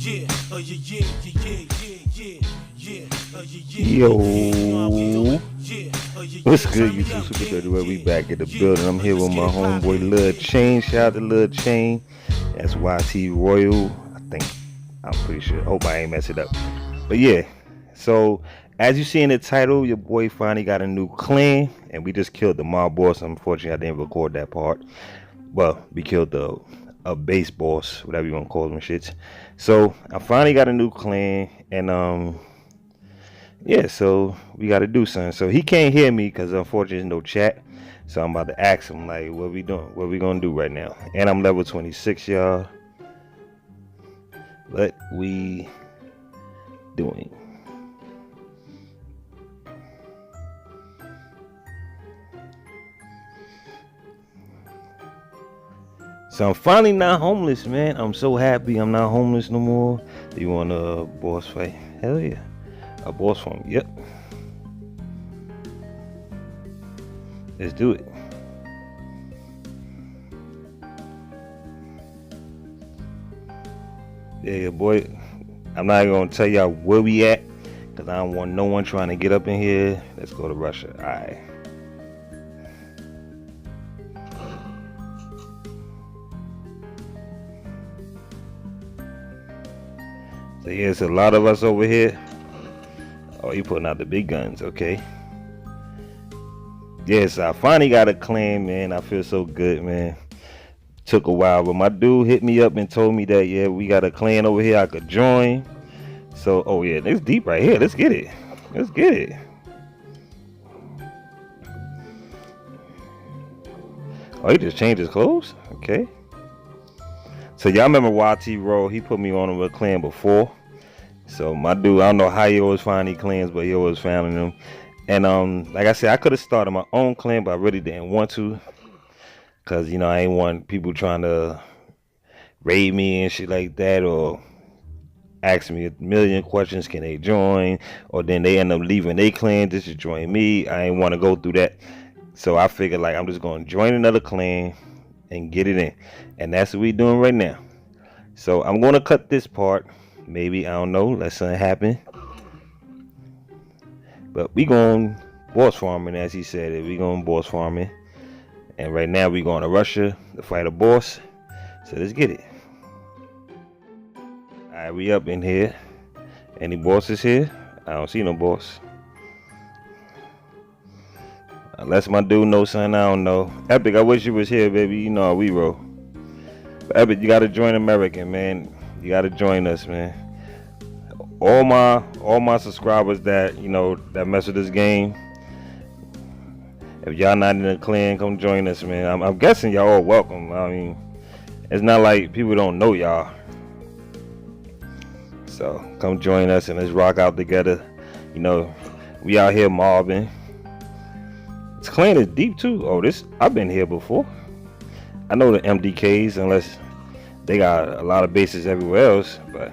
Yo, what's good, YouTube Super 30? Where we back at the building. I'm here with my homeboy Lil Chain. Shout out to Lil Chain. That's YT Royal. I'm pretty sure. Hope I ain't mess it up. But yeah, so as you see in the title, your boy finally got a new clan, and we just killed the mob boss. Unfortunately, I didn't record that part. Well, we killed a base boss, whatever you want to call them shits. So I finally got a new clan, and yeah, so we got to do something. So he can't hear me because unfortunately there's no chat. So I'm about to ask him like, what we doing? What we gonna do right now? And I'm level 26, y'all. What we doing? So I'm finally not homeless, man. I'm so happy I'm not homeless no more. Do you want a boss fight? Hell yeah. A boss fight, yep. Let's do it. Yeah, boy. I'm not gonna tell y'all where we at, because I don't want no one trying to get up in here. Let's go to Russia. Alright. So here's a lot of us over here. Oh, you putting out the big guns, okay. Yes, I finally got a clan, man. I feel so good, man. Took a while, but my dude hit me up and told me that, yeah, we got a clan over here I could join. So, oh yeah, it's deep right here. Let's get it. Let's get it. Oh, he just changed his clothes? Okay. So y'all remember YT Roll? He put me on with a clan before. So my dude, I don't know how he always find these clans, but he always found them. And like I said, I could have started my own clan, but I really didn't want to, cause you know I ain't want people trying to raid me and shit like that, or ask me a million questions. Can they join? Or then they end up leaving their clan just to join me. I ain't want to go through that. So I figured like I'm just gonna join another clan and get it in, and that's what we doing right now. So I'm gonna cut this part, maybe, I don't know, let something happen, but we going boss farming, as he said it. We going boss farming, and right now we going to Russia to fight a boss. So let's get it. Alright, we up in here. Any bosses here? I don't see no boss, unless my dude knows something I don't know. Epic, I wish you was here, baby. You know how we roll. But Epic, you gotta join American, man. You gotta join us, man. All my subscribers that, you know, that mess with this game, if y'all not in the clan, come join us, man. I'm guessing y'all all welcome. I mean, it's not like people don't know y'all. So come join us and let's rock out together. You know, we out here mobbing. This clan is deep too. Oh, I've been here before. I know the MDKs, unless they got a lot of bases everywhere else, but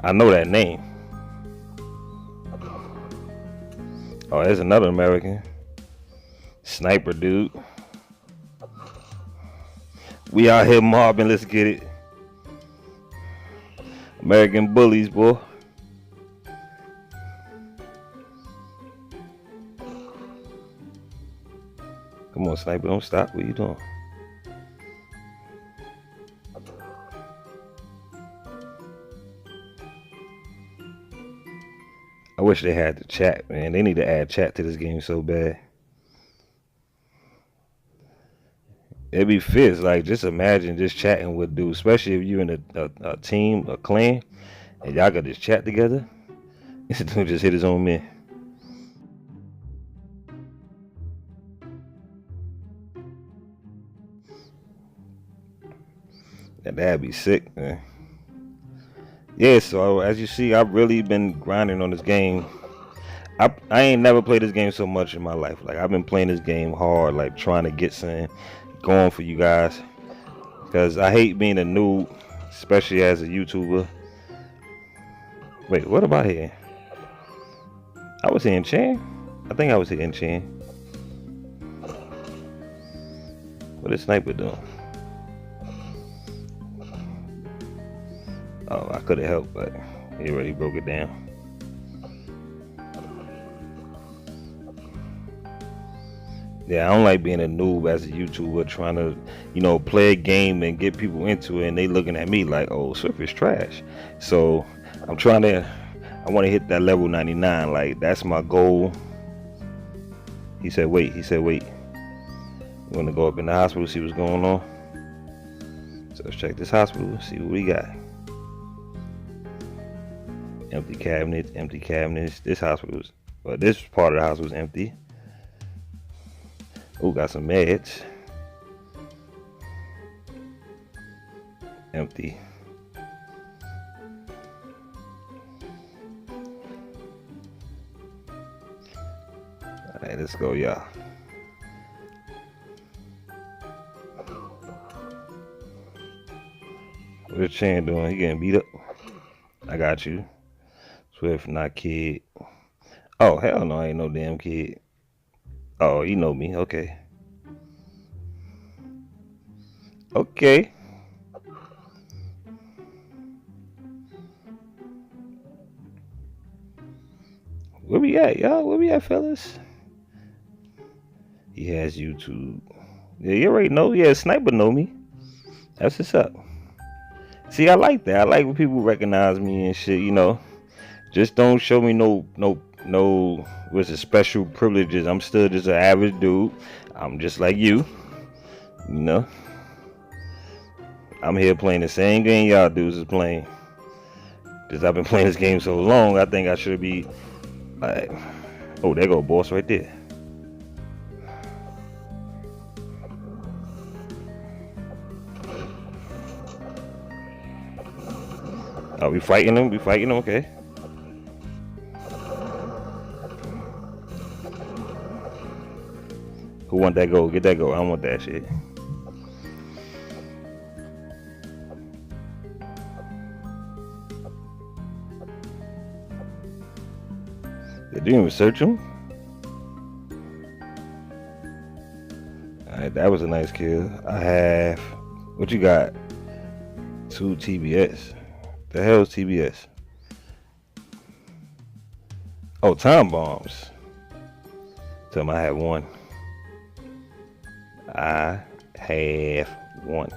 I know that name. Oh, there's another American sniper dude. We out here mobbing. Let's get it. American bullies, boy. Come on, sniper, don't stop. What you doing? I wish they had the chat, man. They need to add chat to this game so bad. It'd be fierce. Like, just imagine just chatting with dudes, especially if you're in a team, a clan, and y'all got this chat together. This dude just hit his own man. And that'd be sick, man. Yeah, so as you see, I've really been grinding on this game. I ain't never played this game so much in my life. Like, I've been playing this game hard, like trying to get something going for you guys, because I hate being a noob, especially as a YouTuber. Wait, what about here? I was hitting Chan. I think I was hitting Chan. What is sniper doing? Oh, I could have helped, but he already broke it down. Yeah, I don't like being a noob as a YouTuber trying to, play a game and get people into it, and they looking at me like, oh, Swift is trash. So I want to hit that level 99. Like, that's my goal. He said, wait. We want to go up in the hospital, see what's going on. So let's check this hospital, see what we got. Empty cabinets. This hospital's, well, this part of the house was empty. Oh, got some meds. Empty. Alright, let's go, y'all. What's Chan doing? He getting beat up? I got you. Swift, not kid. Oh, hell no, I ain't no damn kid. Oh, you know me. Okay. Okay. Where we at, y'all? Where we at, fellas? He has YouTube. Yeah, you already know. Yeah, Sniper know me. That's what's up. See, I like that. I like when people recognize me and shit, Just don't show me no what's the special privileges. I'm still just an average dude. I'm just like you. I'm here playing the same game y'all dudes is playing. Because I've been playing this game so long, I think I should be like, oh, there go boss right there. Oh, we fighting him? Okay. Who want that gold? Get that gold. I don't want that shit. Did you even search him? Alright, that was a nice kill. I have, what you got? 2 TBS. The hell's TBS? Oh, time bombs. Tell him I have 1. I have 1.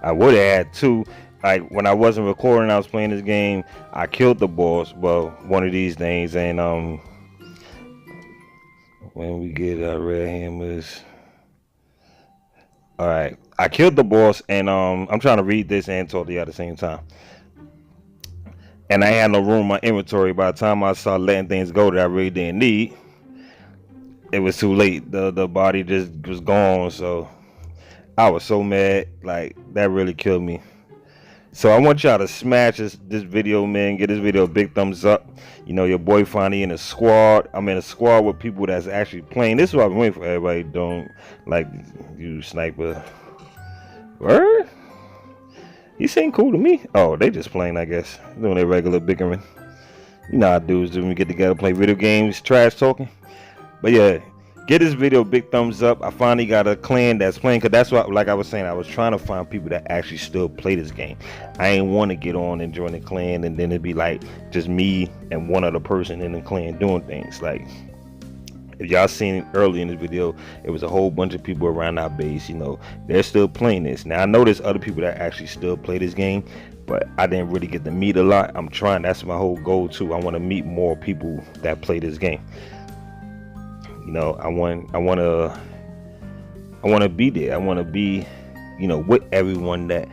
I would have had 2. Like, when I wasn't recording, I was playing this game. I killed the boss. Well, one of these things, and when we get our red hammers. All right, I killed the boss, and I'm trying to read this and talk to you at the same time. And I had no room in my inventory. By the time I started letting things go that I really didn't need, it was too late. The body just was gone. So I was so mad. Like, that really killed me. So I want y'all to smash this video, man. Get this video a big thumbs up. Your boy finally in a squad. I'm in a squad with people that's actually playing. This is what I've been waiting for. Everybody don't like you, Sniper. Word? He seemed cool to me. Oh, they just playing, I guess. Doing their regular bickering. You know how dudes do when we get together, play video games, trash talking. But yeah, get this video a big thumbs up. I finally got a clan that's playing, because that's what, like I was saying, I was trying to find people that actually still play this game. I ain't want to get on and join the clan and then it'd be like just me and one other person in the clan doing things. Like, if y'all seen early in this video, it was a whole bunch of people around our base. They're still playing this. Now I know there's other people that actually still play this game, but I didn't really get to meet a lot. I'm trying. That's my whole goal too. I want to meet more people that play this game. I want to be there. I want to be, with everyone that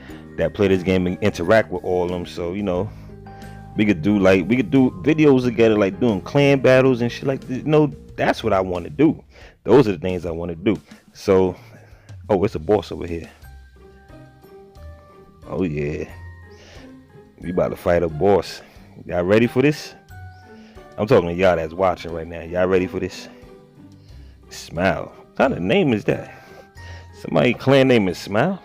play this game and interact with all of them. So, we could do videos together, like doing clan battles and shit like this. That's what I want to do. Those are the things I want to do. So, oh, it's a boss over here. Oh yeah, we about to fight a boss. Y'all ready for this? I'm talking to y'all that's watching right now. Y'all ready for this? Smile. What kind of name is that? Somebody clan name is Smile?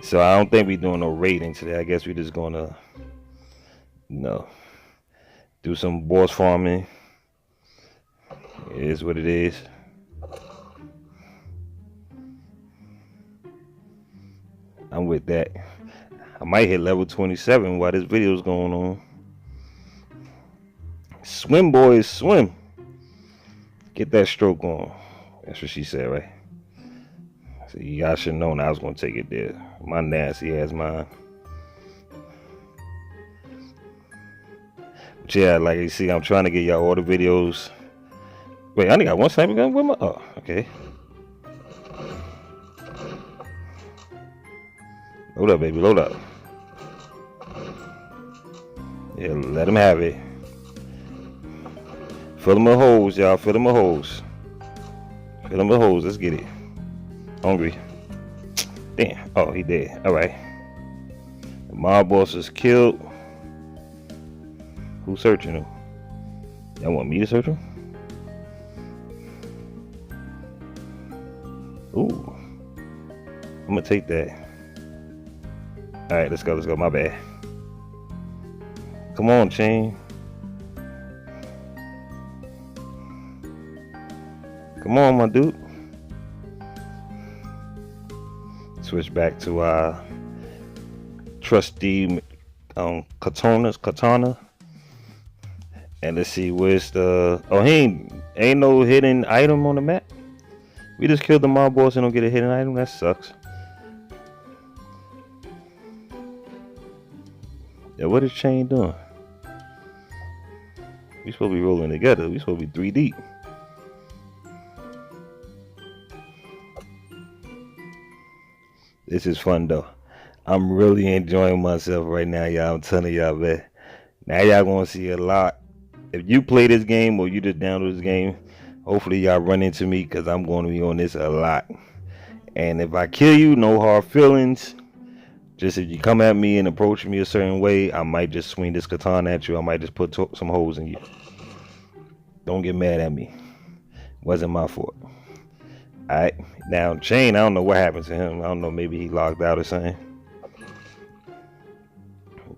So I don't think we doing no raiding today. I guess we just gonna, do some boss farming. It is what it is. I'm with that. I might hit level 27 while this video is going on. Swim, boys, swim. Get that stroke on. That's what she said, right? So you guys should have known I was going to take it there. My nasty ass mind. But yeah, like you see, I'm trying to get y'all all the videos. Wait, I only got one sniper gun with my... Oh, okay. Load up, baby, load up. Yeah, let him have it. Fill them with holes, y'all. Fill them with holes. Fill them with holes. Let's get it. Hungry. Damn. Oh, he dead. All right. The mob boss is killed. Who's searching him? Y'all want me to search him? Ooh. I'm gonna take that. All right, let's go. Let's go. My bad. Come on, chain. Come on, my dude. Switch back to our trusty katana. And let's see where's the... Oh, he ain't no hidden item on the map. We just killed the mob boss and don't get a hidden item. That sucks. Yeah, what is Chain doing? We supposed to be rolling together. We supposed to be 3 deep. This is fun though. I'm really enjoying myself right now, y'all. I'm telling y'all, man. Now y'all gonna see a lot. If you play this game or you just download this game, hopefully y'all run into me because I'm going to be on this a lot. And if I kill you, no hard feelings. Just if you come at me and approach me a certain way, I might just swing this katana at you. I might just put some holes in you. Don't get mad at me. Wasn't my fault. Alright, now Chain, I don't know what happened to him. I don't know, maybe he logged out or something.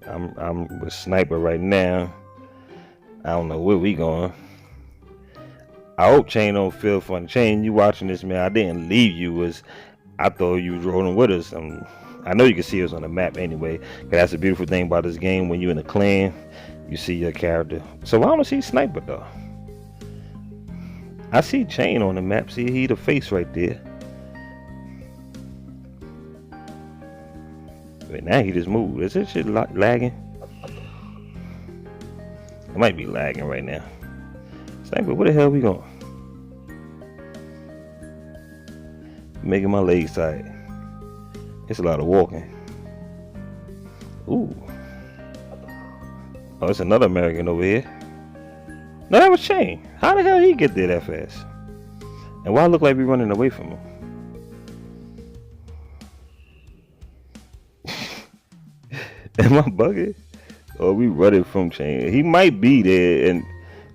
I'm with Sniper right now. I don't know where we going. I hope Chain don't feel funny. Chain, you watching this, man? I didn't leave you. I thought you was rolling with us. I know you can see us on the map anyway. Cause that's the beautiful thing about this game. When you're in a clan, you see your character. So I don't see Sniper though. I see Chain on the map. See, he the face right there. But now he just moved. Is this shit lagging? It might be lagging right now. Sniper, where the hell we going? Making my legs tired. It's a lot of walking. Ooh. Oh, it's another American over here. No, that was Chain. How the hell did he get there that fast? And why look like we running away from him? Am I bugging? Or we running from Chain? He might be there and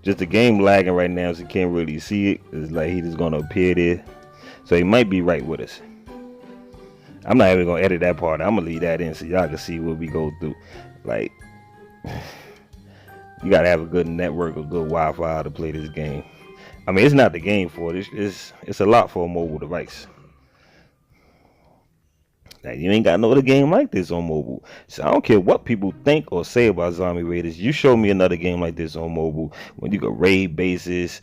just the game lagging right now, so you can't really see it. It's like he just gonna appear there. So he might be right with us. I'm not even gonna edit that part. I'm gonna leave that in so y'all can see what we go through. Like, you gotta have a good network, a good Wi-Fi to play this game. I mean, it's not the game for it. It's a lot for a mobile device. Now, you ain't got no other game like this on mobile. So I don't care what people think or say about Zombie Raiders. You show me another game like this on mobile when you can raid bases,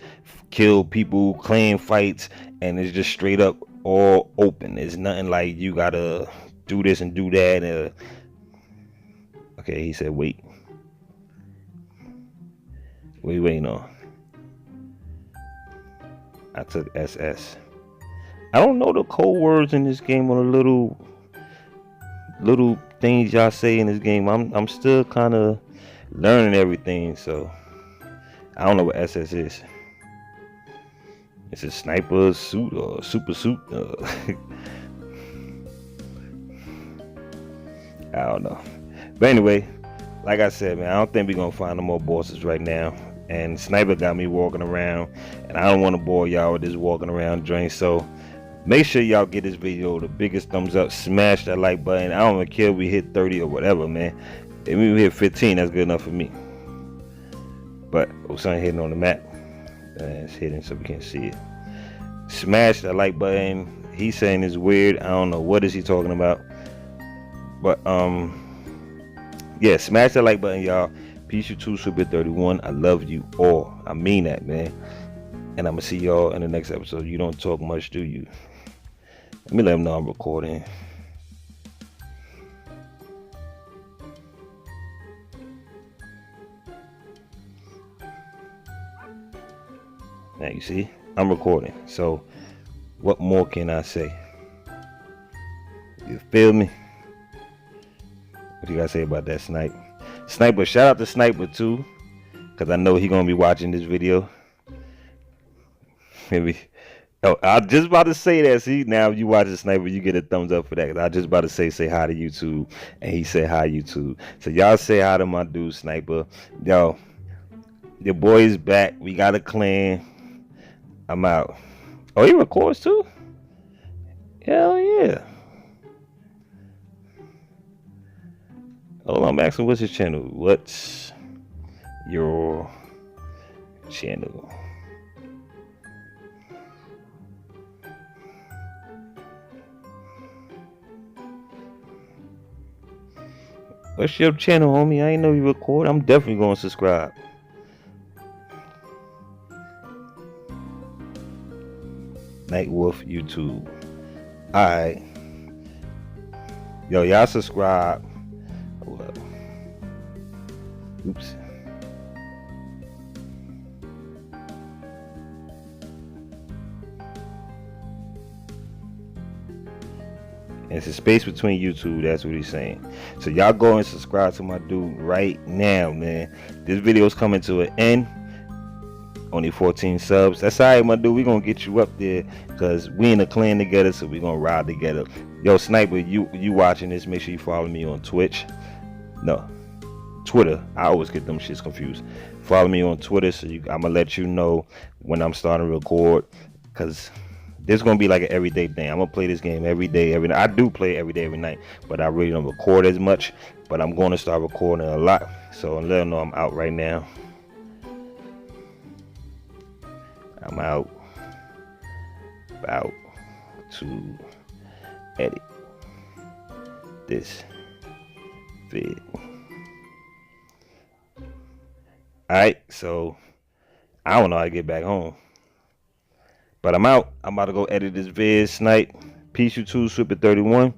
kill people, clan fights, and it's just straight up all open. It's nothing like you gotta do this and do that. Okay, he said wait. What you waiting on? I took SS. I don't know the code words in this game on the little things y'all say in this game. I'm still kind of learning everything, so I don't know what SS is. It's a sniper suit or super suit. I don't know. But anyway, like I said, man, I don't think we're gonna find no more bosses right now. And Sniper got me walking around, and I don't want to bore y'all with this walking around joint. So make sure y'all get this video the biggest thumbs up, smash that like button. I don't even care if we hit 30 or whatever, man. If we hit 15, that's good enough for me. But Osan hitting on the map. It's hidden so we can't see it. Smash that like button. He's saying it's weird. I don't know what is he talking about. But yeah, smash that like button, y'all. Peace you too, Super 31. I love you all. I mean that, man. And I'm gonna see y'all in the next episode. You don't talk much, do you? Let me let them know I'm recording. Now you see, I'm recording. So what more can I say? You feel me? What you gotta say about that Sniper? Shout out to Sniper too, cause I know he gonna be watching this video. Maybe. Oh, I was just about to say that. See, now if you watch the Sniper, you get a thumbs up for that. I was just about to say hi to YouTube, and he said hi YouTube. So y'all say hi to my dude Sniper. Yo, your boy is back. We got a clan. I'm out. Oh, he records too? Hell yeah. Hold on, I'm asking, what's his channel? What's your channel? What's your channel, homie? I ain't know you record. I'm definitely going to subscribe. Nightwolf YouTube. Alright. Yo, y'all subscribe. Hold up. Oops. It's a space between YouTube. That's what he's saying. So y'all go and subscribe to my dude right now, man. This video is coming to an end. Only 14 subs. That's alright, my dude. We gonna get you up there because we in a clan together, so we gonna ride together. Yo, Sniper, you watching this? Make sure you follow me on Twitch. No, Twitter. I always get them shits confused. Follow me on Twitter, so I'm gonna let you know when I'm starting to record, because this is gonna be like an everyday thing. I'm gonna play this game every day, every night. I do play every day, every night, but I really don't record as much. But I'm gonna start recording a lot. So let them know I'm out right now. I'm out. About to edit this vid. Alright, so I don't know how to get back home. But I'm out. I'm about to go edit this vid tonight. Peace you too, Super 31.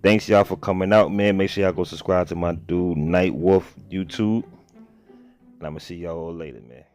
Thanks y'all for coming out, man. Make sure y'all go subscribe to my dude Nightwolf YouTube. And I'm gonna see y'all later, man.